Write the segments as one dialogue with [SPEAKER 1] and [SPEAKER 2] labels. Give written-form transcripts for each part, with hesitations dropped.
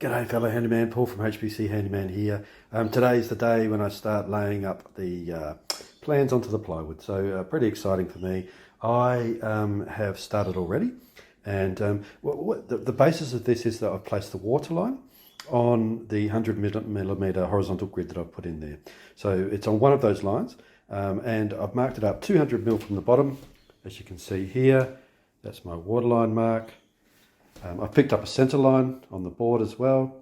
[SPEAKER 1] G'day fellow handyman, Paul from HBC Handyman here. Today's the day when I start laying up the plans onto the plywood, so pretty exciting for me. I have started already, and the basis of this is that I've placed the waterline on the 100mm horizontal grid that I've put in there. So it's on one of those lines, and I've marked it up 200mm from the bottom, as you can see here. That's my waterline mark. I've picked up a centre line on the board as well,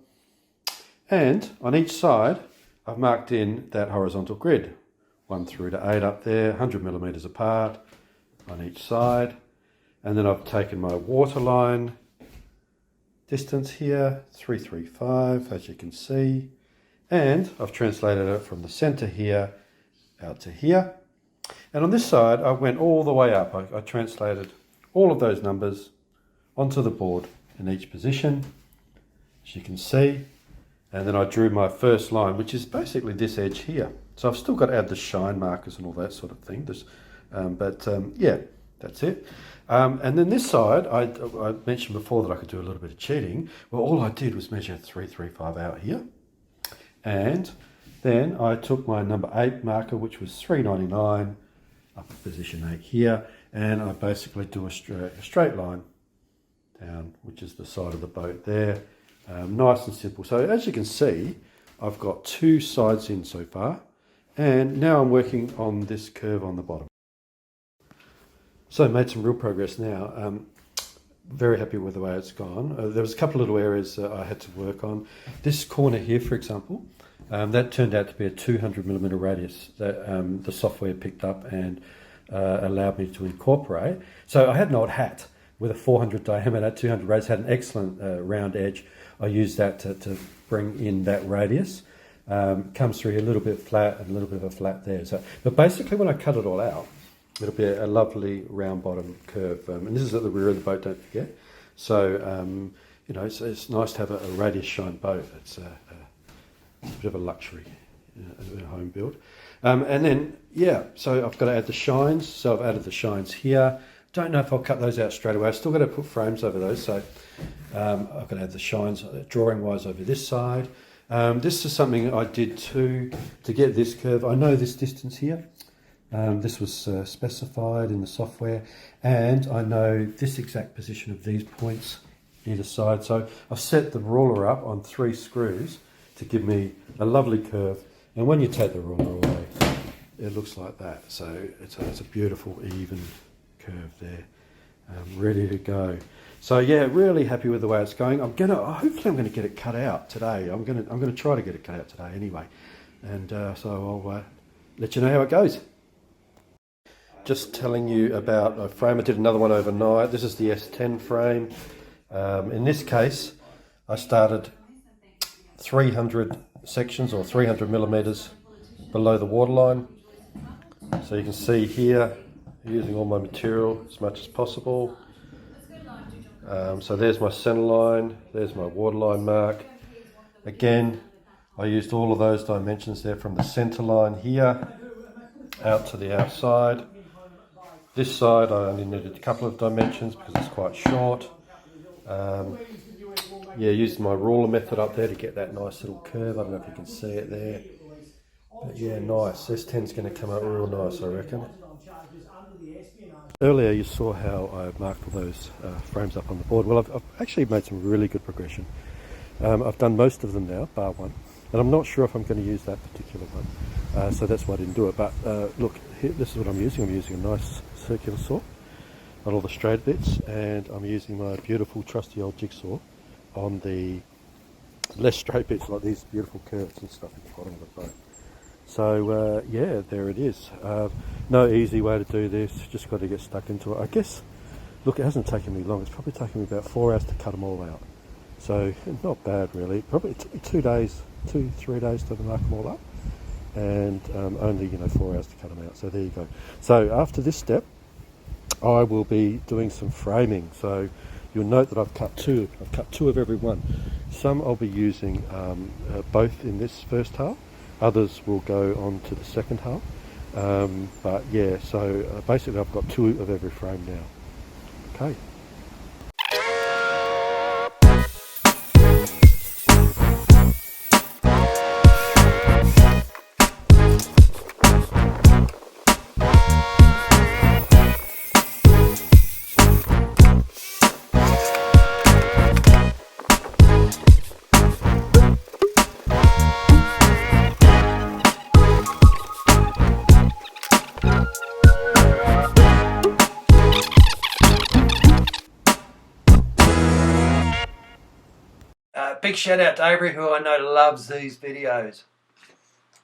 [SPEAKER 1] and on each side I've marked in that horizontal grid, 1 through to 8 up there, 100mm apart on each side, and then I've taken my waterline distance here, 335 as you can see, and I've translated it from the centre here out to here, and on this side I went all the way up. I translated all of those numbers onto the board in each position, as you can see, and then I drew my first line, which is basically this edge here. So I've still got to add the shine markers and all that sort of thing, yeah, that's it. And then this side, I mentioned before that I could do a little bit of cheating. Well, all I did was measure 335 out here, and then I took my number 8 marker, which was 399, up at position 8 here, and I basically do a straight line down, which is the side of the boat there. Nice and simple. So as you can see, I've got 2 sides in so far, and now I'm working on this curve on the bottom. So I made some real progress now. Very happy with the way it's gone. There was a couple of little areas I had to work on. This corner here, for example, that turned out to be a 200mm radius that the software picked up and allowed me to incorporate. So I had an old hat with a 400 diameter, 200 radius, had an excellent round edge. I used that to bring in that radius. Comes through a little bit flat and a little bit of a flat there. So, but basically when I cut it all out, it'll be a lovely round bottom curve. And this is at the rear of the boat, don't forget. So, you know, it's nice to have a radius shine boat. It's a bit of a luxury in a home build. And then, yeah, so I've got to add the shines. So I've added the shines here. Don't know if I'll cut those out straight away. I've still got to put frames over those. So I've got to add the shines drawing wise over this side. This is something I did to get this curve. I know this distance here. This was specified in the software, and I know this exact position of these points either side. So I've set the ruler up on 3 screws to give me a lovely curve. And when you take the ruler away, it looks like that. So it's a beautiful even curve there, ready to go. So yeah, really happy with the way it's going. Hopefully I'm gonna get it cut out today. I'm gonna try to get it cut out today anyway, and so I'll let you know how it goes. Just telling you about a frame. I did another one overnight. This is the S10 frame. In this case, I started 300 sections or 300mm below the waterline. So you can see here, using all my material as much as possible. So there's my centre line, there's my waterline mark. Again, I used all of those dimensions there from the centre line here out to the outside. This side I only needed a couple of dimensions because it's quite short. Yeah, used my ruler method up there to get that nice little curve. I don't know if you can see it there. But yeah, nice. S10's going to come out real nice, I reckon. Earlier you saw how I marked all those frames up on the board. Well, I've actually made some really good progression. I've done most of them now, bar one, and I'm not sure if I'm going to use that particular one, so that's why I didn't do it. But look, here, this is what I'm using. I'm using a nice circular saw on all the straight bits, and I'm using my beautiful trusty old jigsaw on the less straight bits, like these beautiful curves and stuff at the bottom of the boat. So yeah, there it is. No easy way to do this, just got to get stuck into it. I guess, look, it hasn't taken me long. It's probably taken me about 4 hours to cut them all out. So not bad really. Probably 3 days to mark them all up, and only 4 hours to cut them out. So there you go. So after this step, I will be doing some framing. So you'll note that I've cut 2. I've cut 2 of every one. Some I'll be using both in this first half. Others will go on to the second half. But yeah, so basically I've got 2 of every frame now. Okay.
[SPEAKER 2] big shout out to Avery, who I know loves these videos.